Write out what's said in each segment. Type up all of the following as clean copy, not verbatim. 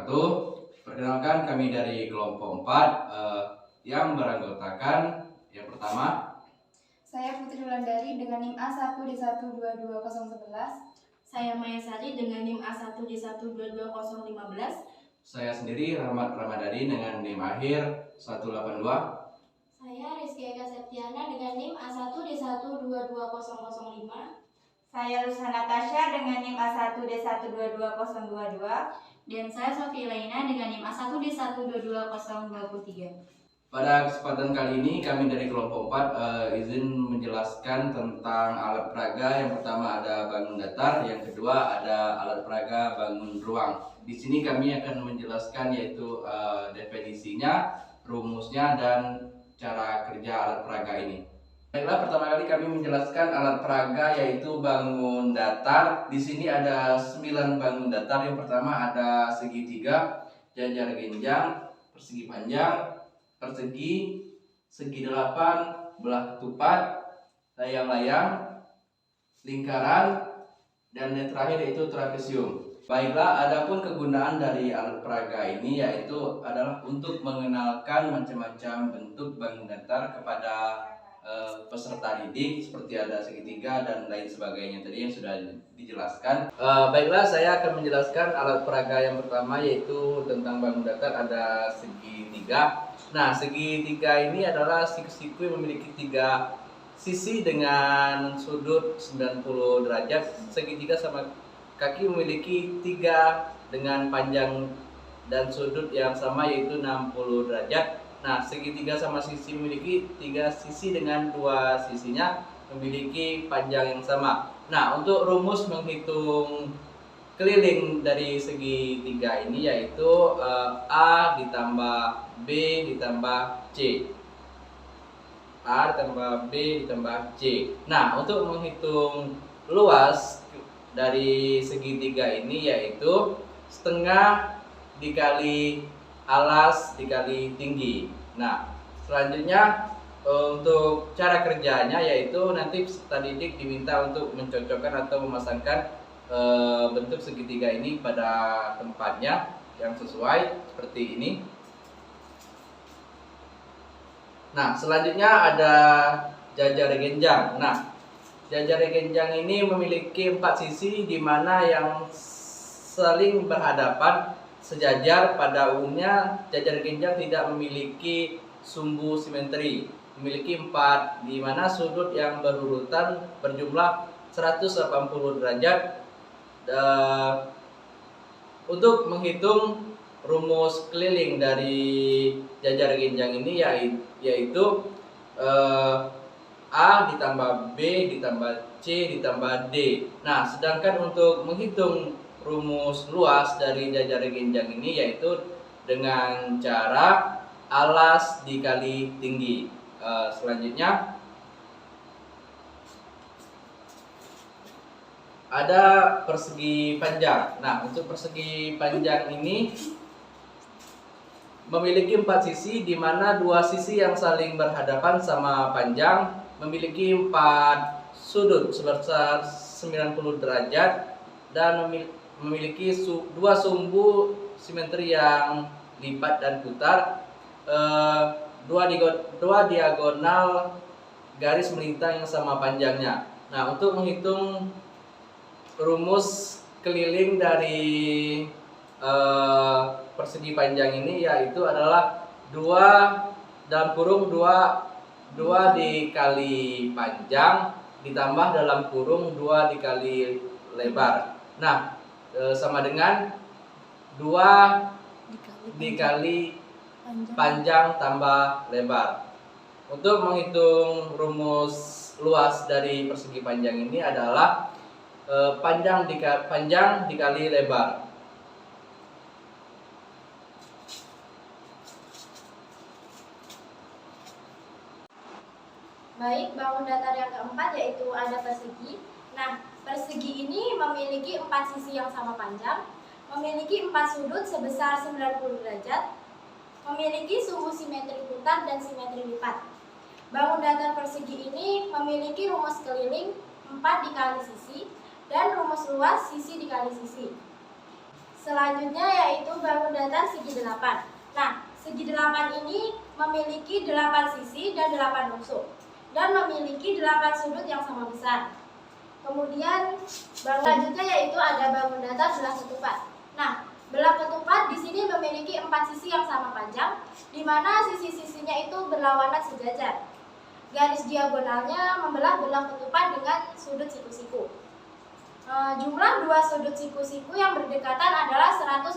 wabarakatuh. Perkenalkan, kami dari kelompok 4 yang beranggotakan yang pertama. Saya Putri Wulandari dengan NIM A1D1220011. Saya Maya Sari dengan NIM A1D1220015. Saya sendiri Rahmat Ramadhani dengan NIM akhir 182. Saya Rizky Eka Septiana dengan NIM A1D1220005. Saya Lusa Natasha dengan NIM A1D1220022. Dan saya Sofi Laina dengan NIM A1D1220023. Pada kesempatan kali ini kami dari kelompok 4 izin menjelaskan tentang alat peraga. Yang pertama ada bangun datar, yang kedua ada alat peraga bangun ruang. Di sini kami akan menjelaskan yaitu definisinya, rumusnya, dan cara kerja alat peraga ini. Baiklah, pertama kali kami menjelaskan alat peraga yaitu bangun datar. Di sini ada 9 bangun datar. Yang pertama ada segitiga, jajar genjang, persegi panjang, persegi, segi delapan, belah ketupat, layang-layang, lingkaran, dan yang terakhir yaitu trapesium. Baiklah, adapun kegunaan dari alat peraga ini yaitu adalah untuk mengenalkan macam-macam bentuk bangun datar kepada peserta didik, seperti ada segitiga dan lain sebagainya tadi yang sudah dijelaskan. Baiklah, saya akan menjelaskan alat peraga yang pertama yaitu tentang bangun datar. Ada segitiga. Nah, segitiga ini adalah siku-siku yang memiliki 3 sisi dengan sudut 90 derajat. Segitiga sama kaki memiliki 3 dengan panjang dan sudut yang sama yaitu 60 derajat. Nah, segitiga sama sisi memiliki 3 sisi dengan 2 sisinya memiliki panjang yang sama. Nah, untuk rumus menghitung keliling dari segitiga ini yaitu A ditambah B ditambah C. A ditambah B ditambah C. Nah, untuk menghitung luas dari segitiga ini yaitu setengah dikali alas dikali tinggi. Nah, selanjutnya untuk cara kerjanya yaitu nanti peserta didik diminta untuk mencocokkan atau memasangkan bentuk segitiga ini pada tempatnya yang sesuai seperti ini. Nah, selanjutnya ada jajar genjang. Nah, jajar genjang ini memiliki 4 sisi di mana yang saling berhadapan sejajar. Pada umumnya jajar genjang tidak memiliki sumbu simetri, memiliki 4 di mana sudut yang berurutan berjumlah 180 derajat. Untuk menghitung rumus keliling dari jajar genjang ini yaitu A ditambah B ditambah C ditambah D. Nah, sedangkan untuk menghitung rumus luas dari jajar genjang ini yaitu dengan cara alas dikali tinggi. Selanjutnya ada persegi panjang. Nah, untuk persegi panjang ini memiliki 4 sisi di mana 2 sisi yang saling berhadapan sama panjang memiliki 4 sudut sebesar 90 derajat dan memiliki 2 sumbu simetri yang lipat dan putar. 2 diagonal garis melintang yang sama panjangnya. Nah, untuk menghitung rumus keliling dari persegi panjang ini yaitu adalah 2 dalam kurung 2 dikali panjang ditambah dalam kurung 2 dikali lebar. Nah, sama dengan 2 dikali panjang tambah lebar. Untuk menghitung rumus luas dari persegi panjang ini adalah panjang dikali lebar. Baik, bangun datar yang keempat yaitu ada persegi. Nah, persegi ini memiliki 4 sisi yang sama panjang, memiliki 4 sudut sebesar 90 derajat, memiliki sumbu simetri putar dan simetri lipat. Bangun datar persegi ini memiliki rumus keliling 4 dikali sisi dan rumus luas sisi dikali sisi. Selanjutnya yaitu bangun datar segi 8. Nah, segi 8 ini memiliki 8 sisi dan 8 rusuk dan memiliki 8 sudut yang sama besar. Kemudian selanjutnya yaitu ada bangun datar belah ketupat. Nah, belah ketupat di sini memiliki 4 sisi yang sama panjang, di mana sisi-sisinya itu berlawanan sejajar. Garis diagonalnya membelah belah ketupat dengan sudut siku-siku. Jumlah dua sudut siku-siku yang berdekatan adalah 180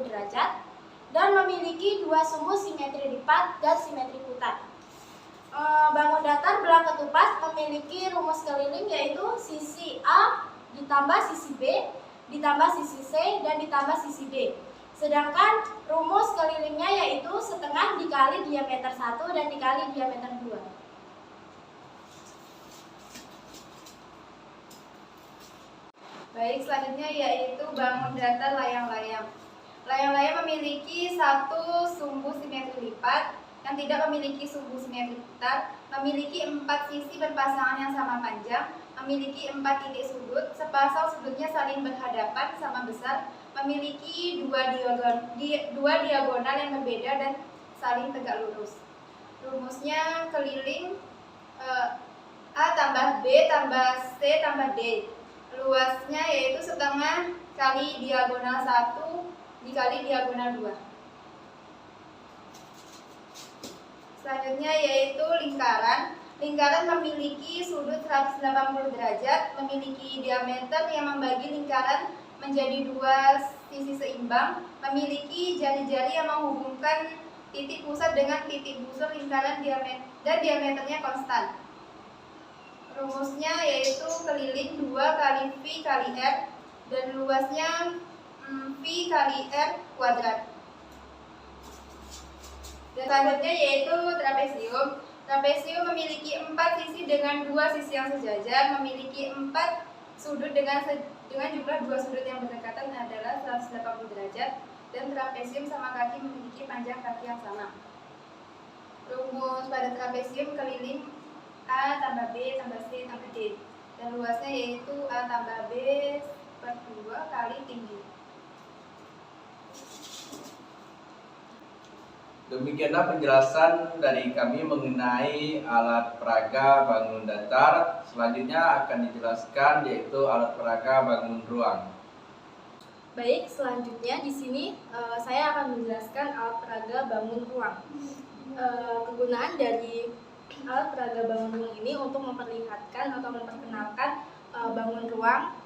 derajat dan memiliki dua sumbu simetri lipat dan simetri putar. Bangun datar belah ketupat memiliki rumus keliling yaitu sisi A ditambah sisi B ditambah sisi C dan ditambah sisi D. Sedangkan rumus kelilingnya yaitu setengah dikali diameter 1 dan dikali diameter 2. Baik, selanjutnya yaitu bangun datar layang-layang. Layang-layang memiliki satu sumbu simetri lipat yang tidak memiliki sumbu simetri putar, memiliki 4 sisi berpasangan yang sama panjang, memiliki 4 titik sudut, sepasang sudutnya saling berhadapan sama besar, memiliki dua diagonal yang berbeda dan saling tegak lurus. Rumusnya keliling A tambah B tambah C tambah D. Luasnya yaitu setengah kali diagonal 1 dikali diagonal 2. Selanjutnya yaitu lingkaran. Lingkaran memiliki sudut 180 derajat, memiliki diameter yang membagi lingkaran menjadi dua sisi seimbang, memiliki jari-jari yang menghubungkan titik pusat dengan titik busur lingkaran dan diameternya konstan. Rumusnya yaitu keliling 2 kali V kali R dan luasnya V kali R kuadrat. Dan selanjutnya yaitu trapesium. Trapesium memiliki 4 sisi dengan 2 sisi yang sejajar, memiliki 4 sudut dengan jumlah 2 sudut yang berdekatan adalah 180 derajat, dan trapesium sama kaki memiliki panjang kaki yang sama. Rumus pada trapesium keliling A tambah B tambah C tambah D, dan luasnya yaitu A tambah B per 2 kali tinggi. Demikianlah penjelasan dari kami mengenai alat peraga bangun datar. Selanjutnya akan dijelaskan yaitu alat peraga bangun ruang. Baik, selanjutnya di sini saya akan menjelaskan alat peraga bangun ruang. Kegunaan dari alat peraga bangun ruang ini untuk memperlihatkan atau memperkenalkan bangun ruang,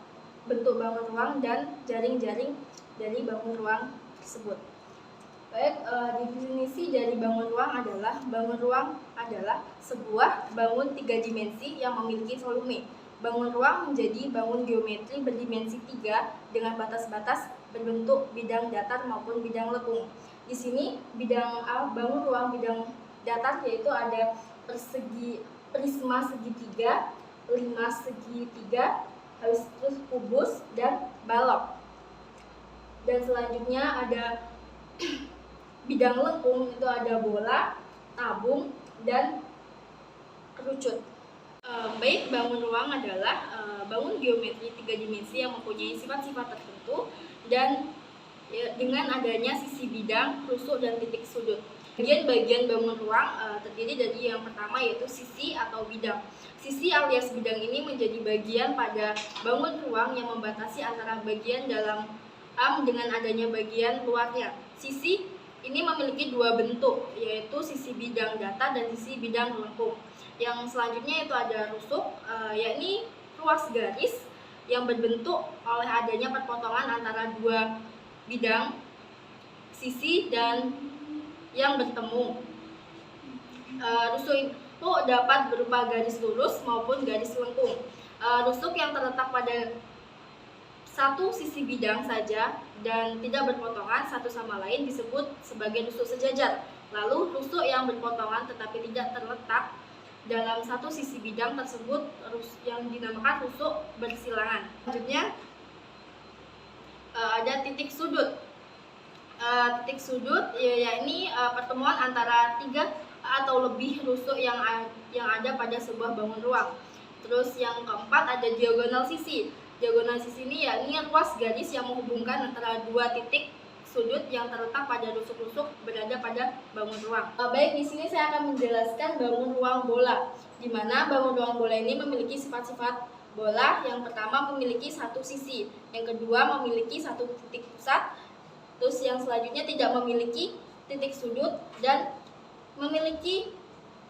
bentuk bangun ruang dan jaring-jaring dari bangun ruang tersebut. Baik, definisi dari bangun ruang adalah sebuah bangun 3 dimensi yang memiliki volume. Bangun ruang menjadi bangun geometri berdimensi 3 dengan batas-batas berbentuk bidang datar maupun bidang lekung. Di sini bangun ruang bidang datar yaitu ada prisma segitiga, 5 segitiga, terus kubus dan balok. Dan selanjutnya ada bidang lengkung, itu ada bola, tabung, dan kerucut. Baik, bangun ruang adalah bangun geometri 3 dimensi yang mempunyai sifat-sifat tertentu dan dengan adanya sisi bidang, rusuk, dan titik sudut. Bagian-bagian bangun ruang terdiri dari yang pertama yaitu sisi atau bidang. Sisi alias bidang ini menjadi bagian pada bangun ruang yang membatasi antara bagian dalam dengan adanya bagian luarnya. Sisi ini memiliki 2 bentuk, yaitu sisi bidang datar dan sisi bidang lengkung. Yang selanjutnya itu ada rusuk, yakni ruas garis yang berbentuk oleh adanya perpotongan antara 2 bidang, sisi, dan yang bertemu. Rusuk itu dapat berupa garis lurus maupun garis lengkung. Rusuk yang terletak pada satu sisi bidang saja dan tidak berpotongan satu sama lain disebut sebagai rusuk sejajar. Lalu rusuk yang berpotongan tetapi tidak terletak dalam satu sisi bidang tersebut yang dinamakan rusuk bersilangan. Selanjutnya ada titik sudut. Titik sudut yakni pertemuan antara 3 atau lebih rusuk yang ada pada sebuah bangun ruang. Terus yang keempat ada diagonal sisi. Diagonal sisi ini yakni ruas garis yang menghubungkan antara dua titik sudut yang terletak pada rusuk-rusuk berada pada bangun ruang. Baik, di sini saya akan menjelaskan bangun ruang bola, di mana bangun ruang bola ini memiliki sifat-sifat bola. Yang pertama memiliki satu sisi, yang kedua memiliki satu titik pusat, terus yang selanjutnya tidak memiliki titik sudut dan memiliki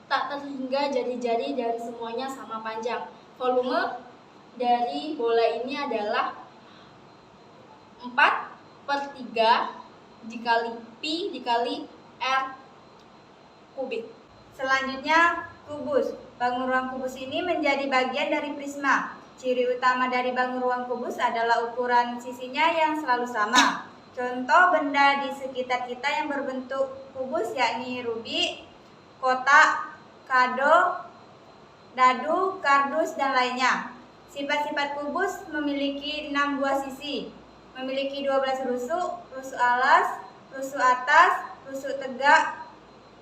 tak terhingga jari-jari dan semuanya sama panjang. Volume dari bola ini adalah 4/3 dikali Pi dikali R kubik. Selanjutnya, kubus. Bangun ruang kubus ini menjadi bagian dari prisma. Ciri utama dari bangun ruang kubus adalah ukuran sisinya yang selalu sama. Contoh benda di sekitar kita yang berbentuk kubus yakni rubi, kotak, kado, dadu, kardus, dan lainnya. Sifat-sifat kubus memiliki 6 buah sisi, memiliki 12 rusuk, rusuk alas, rusuk atas, rusuk tegak,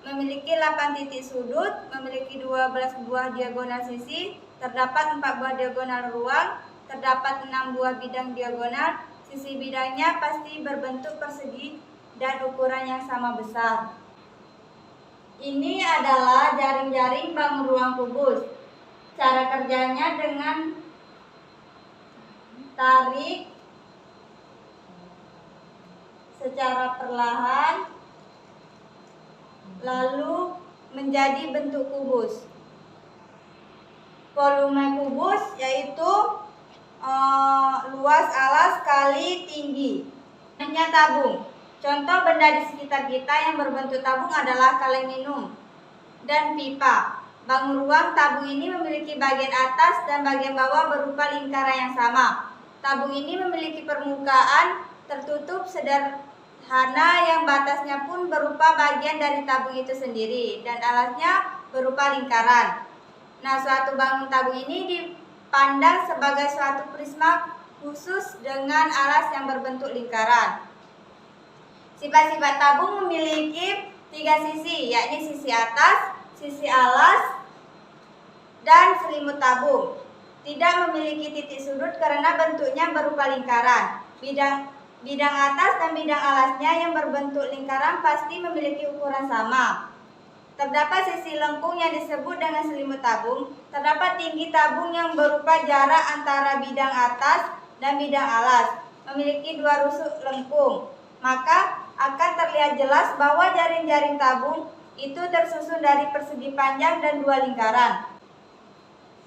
memiliki 8 titik sudut, memiliki 12 buah diagonal sisi, terdapat 4 buah diagonal ruang, terdapat 6 buah bidang diagonal, sisi bidangnya pasti berbentuk persegi dan ukuran yang sama besar. Ini adalah jaring-jaring bangun ruang kubus. Cara kerjanya dengan tarik secara perlahan lalu menjadi bentuk kubus. Volume kubus yaitu luas alas kali tinggi. Selanjutnya tabung. Contoh benda di sekitar kita yang berbentuk tabung adalah kaleng minum dan pipa. Bangun ruang tabung ini memiliki bagian atas dan bagian bawah berupa lingkaran yang sama. Tabung ini memiliki permukaan tertutup sederhana yang batasnya pun berupa bagian dari tabung itu sendiri dan alasnya berupa lingkaran. Nah, suatu bangun tabung ini dipandang sebagai suatu prisma khusus dengan alas yang berbentuk lingkaran. Sifat-sifat tabung memiliki 3 sisi, yakni sisi atas, sisi alas, dan selimut tabung. Tidak memiliki titik sudut karena bentuknya berupa lingkaran. Bidang atas dan bidang alasnya yang berbentuk lingkaran pasti memiliki ukuran sama. Terdapat sisi lengkung yang disebut dengan selimut tabung. Terdapat tinggi tabung yang berupa jarak antara bidang atas dan bidang alas. Memiliki 2 rusuk lengkung. Maka akan terlihat jelas bahwa jaring-jaring tabung itu tersusun dari persegi panjang dan 2 lingkaran.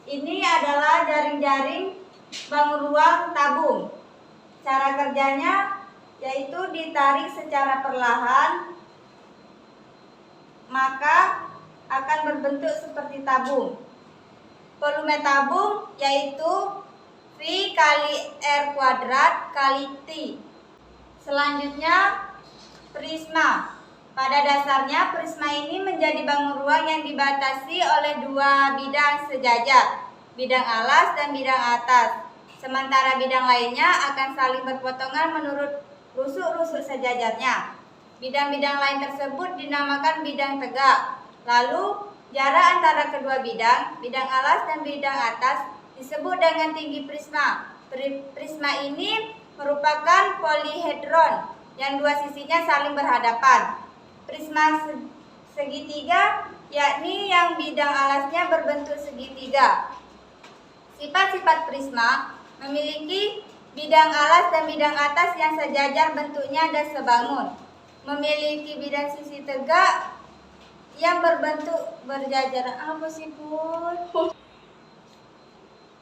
Ini adalah jaring-jaring bangun ruang tabung. Cara kerjanya yaitu ditarik secara perlahan, maka akan berbentuk seperti tabung. Volume tabung yaitu V kali R kuadrat kali T. Selanjutnya prisma. Pada dasarnya prisma ini menjadi bangun ruang yang dibatasi oleh 2 bidang sejajar, bidang alas dan bidang atas. Sementara bidang lainnya akan saling berpotongan menurut rusuk-rusuk sejajarnya. Bidang-bidang lain tersebut dinamakan bidang tegak. Lalu jarak antara kedua bidang alas dan bidang atas disebut dengan tinggi prisma. Prisma ini merupakan polihedron yang 2 sisinya saling berhadapan. Prisma segitiga yakni yang bidang alasnya berbentuk segitiga. Sifat-sifat prisma memiliki bidang alas dan bidang atas yang sejajar bentuknya dan sebangun. Memiliki bidang sisi tegak yang berbentuk berjajar. Apa sih, Bun?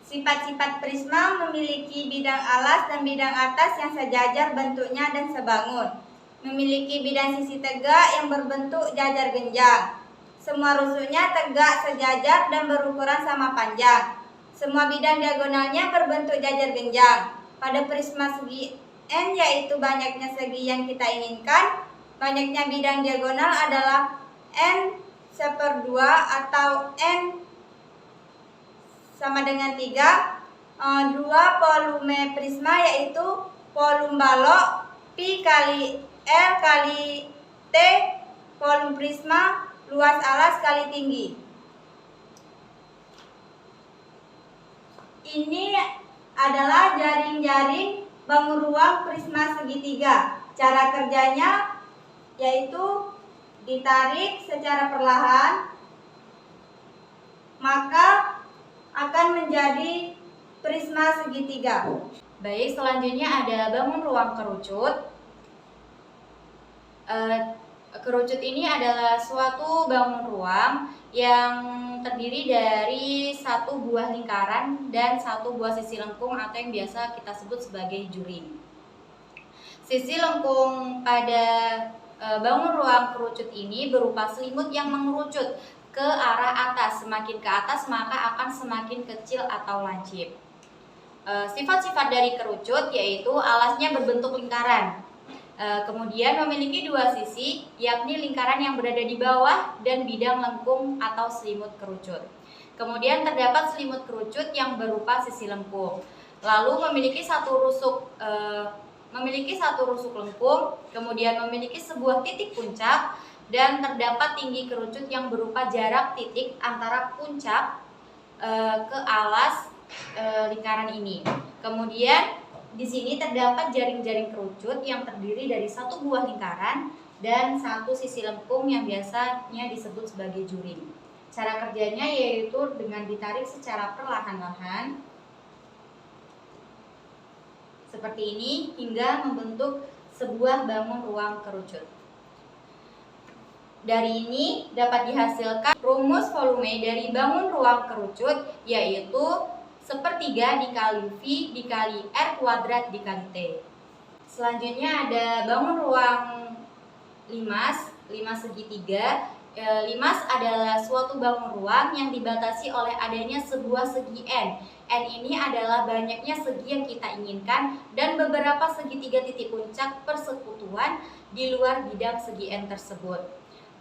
Sifat-sifat prisma memiliki bidang alas dan bidang atas yang sejajar bentuknya dan sebangun. Memiliki bidang sisi tegak yang berbentuk jajar genjang. Semua rusuknya tegak sejajar dan berukuran sama panjang. Semua bidang diagonalnya berbentuk jajar genjang. Pada prisma segi N yaitu banyaknya segi yang kita inginkan, banyaknya bidang diagonal adalah N/2 atau N sama dengan 3. 2 volume prisma yaitu volume balok Pi kali L kali T, volume prisma luas alas kali tinggi. Ini adalah jaring-jaring bangun ruang prisma segitiga. Cara kerjanya yaitu ditarik secara perlahan, maka akan menjadi prisma segitiga. Baik, selanjutnya ada bangun ruang kerucut. Kerucut ini adalah suatu bangun ruang yang terdiri dari satu buah lingkaran dan satu buah sisi lengkung atau yang biasa kita sebut sebagai juring. Sisi lengkung pada bangun ruang kerucut ini berupa selimut yang mengerucut ke arah atas. Semakin ke atas maka akan semakin kecil atau lancip. Sifat-sifat dari kerucut yaitu alasnya berbentuk lingkaran. Kemudian memiliki dua sisi, yakni lingkaran yang berada di bawah dan bidang lengkung atau selimut kerucut. Kemudian terdapat selimut kerucut yang berupa sisi lengkung. Lalu memiliki satu rusuk lengkung, kemudian memiliki sebuah titik puncak, dan terdapat tinggi kerucut yang berupa jarak titik antara puncak ke alas lingkaran ini. Kemudian di sini terdapat jaring-jaring kerucut yang terdiri dari satu buah lingkaran dan satu sisi lengkung yang biasanya disebut sebagai juring. Cara kerjanya yaitu dengan ditarik secara perlahan-lahan seperti ini hingga membentuk sebuah bangun ruang kerucut. Dari ini dapat dihasilkan rumus volume dari bangun ruang kerucut yaitu 1/3 dikali V dikali R kuadrat dikali T. Selanjutnya ada bangun ruang limas segitiga. Limas adalah suatu bangun ruang yang dibatasi oleh adanya sebuah segi N. N ini adalah banyaknya segi yang kita inginkan dan beberapa segitiga titik puncak persekutuan di luar bidang segi N tersebut.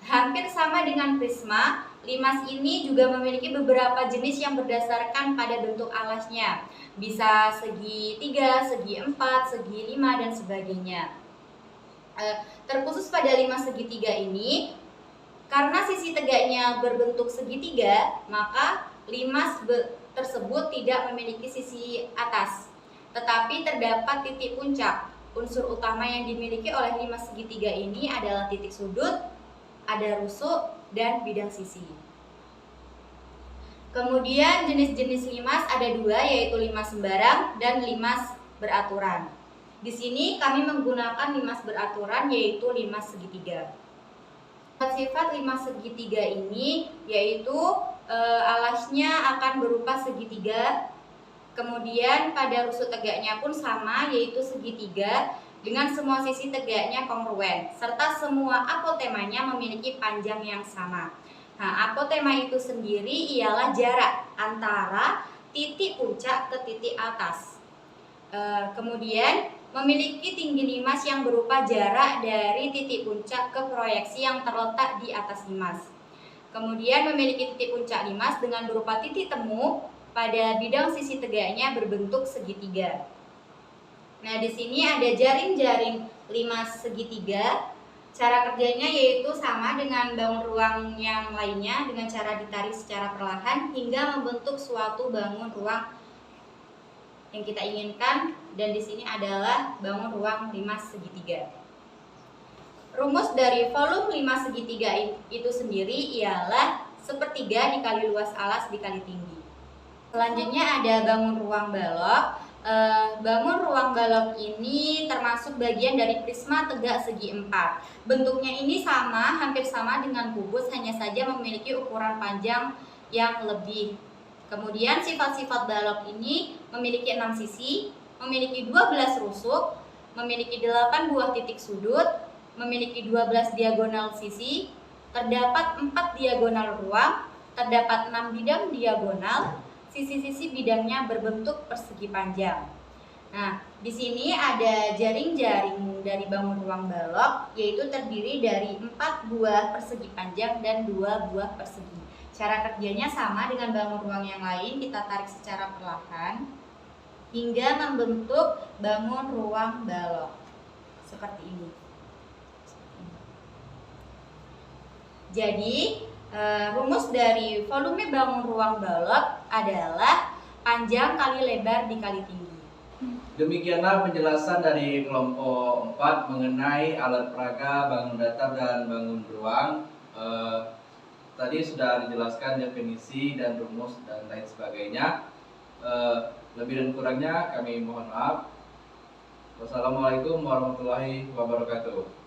Hampir sama dengan prisma, limas ini juga memiliki beberapa jenis yang berdasarkan pada bentuk alasnya. Bisa segi 3, segi 4, segi 5, dan sebagainya. Terkhusus pada limas segitiga ini, karena sisi tegaknya berbentuk segitiga, maka limas tersebut tidak memiliki sisi atas. Tetapi terdapat titik puncak. Unsur utama yang dimiliki oleh limas segitiga ini adalah titik sudut, ada rusuk, dan bidang sisi. Kemudian jenis-jenis limas ada dua, yaitu limas sembarang dan limas beraturan. Di sini kami menggunakan limas beraturan yaitu limas segitiga. Sifat limas segitiga ini yaitu alasnya akan berupa segitiga. Kemudian pada rusuk tegaknya pun sama yaitu segitiga, dengan semua sisi tegaknya kongruen, serta semua apotemanya memiliki panjang yang sama. Nah, apotema itu sendiri ialah jarak antara titik puncak ke titik atas. Kemudian memiliki tinggi limas yang berupa jarak dari titik puncak ke proyeksi yang terletak di atas limas. Kemudian memiliki titik puncak limas dengan berupa titik temu pada bidang sisi tegaknya berbentuk segitiga. Nah, di sini ada jaring-jaring limas segitiga. Cara kerjanya yaitu sama dengan bangun ruang yang lainnya dengan cara ditarik secara perlahan hingga membentuk suatu bangun ruang yang kita inginkan, dan di sini adalah bangun ruang limas segitiga. Rumus dari volume limas segitiga itu sendiri ialah 1/3 dikali luas alas dikali tinggi. Selanjutnya ada bangun ruang balok. Bangun ruang balok ini termasuk bagian dari prisma tegak segi 4. Bentuknya ini sama, hampir sama dengan kubus, hanya saja memiliki ukuran panjang yang lebih. Kemudian sifat-sifat balok ini memiliki 6 sisi, memiliki 12 rusuk, memiliki 8 buah titik sudut, memiliki 12 diagonal sisi, terdapat 4 diagonal ruang, terdapat 6 bidang diagonal. Sisi-sisi bidangnya berbentuk persegi panjang. Nah, di sini ada jaring-jaring dari bangun ruang balok, yaitu terdiri dari 4 buah persegi panjang dan 2 buah persegi. Cara kerjanya sama dengan bangun ruang yang lain, kita tarik secara perlahan hingga membentuk bangun ruang balok seperti ini. Jadi rumus dari volume bangun ruang balok adalah panjang kali lebar dikali tinggi. Demikianlah penjelasan dari kelompok 4 mengenai alat peraga bangun datar dan bangun beruang. Tadi sudah dijelaskan definisi dan rumus dan lain sebagainya. Lebih dan kurangnya kami mohon maaf. Wassalamualaikum warahmatullahi wabarakatuh.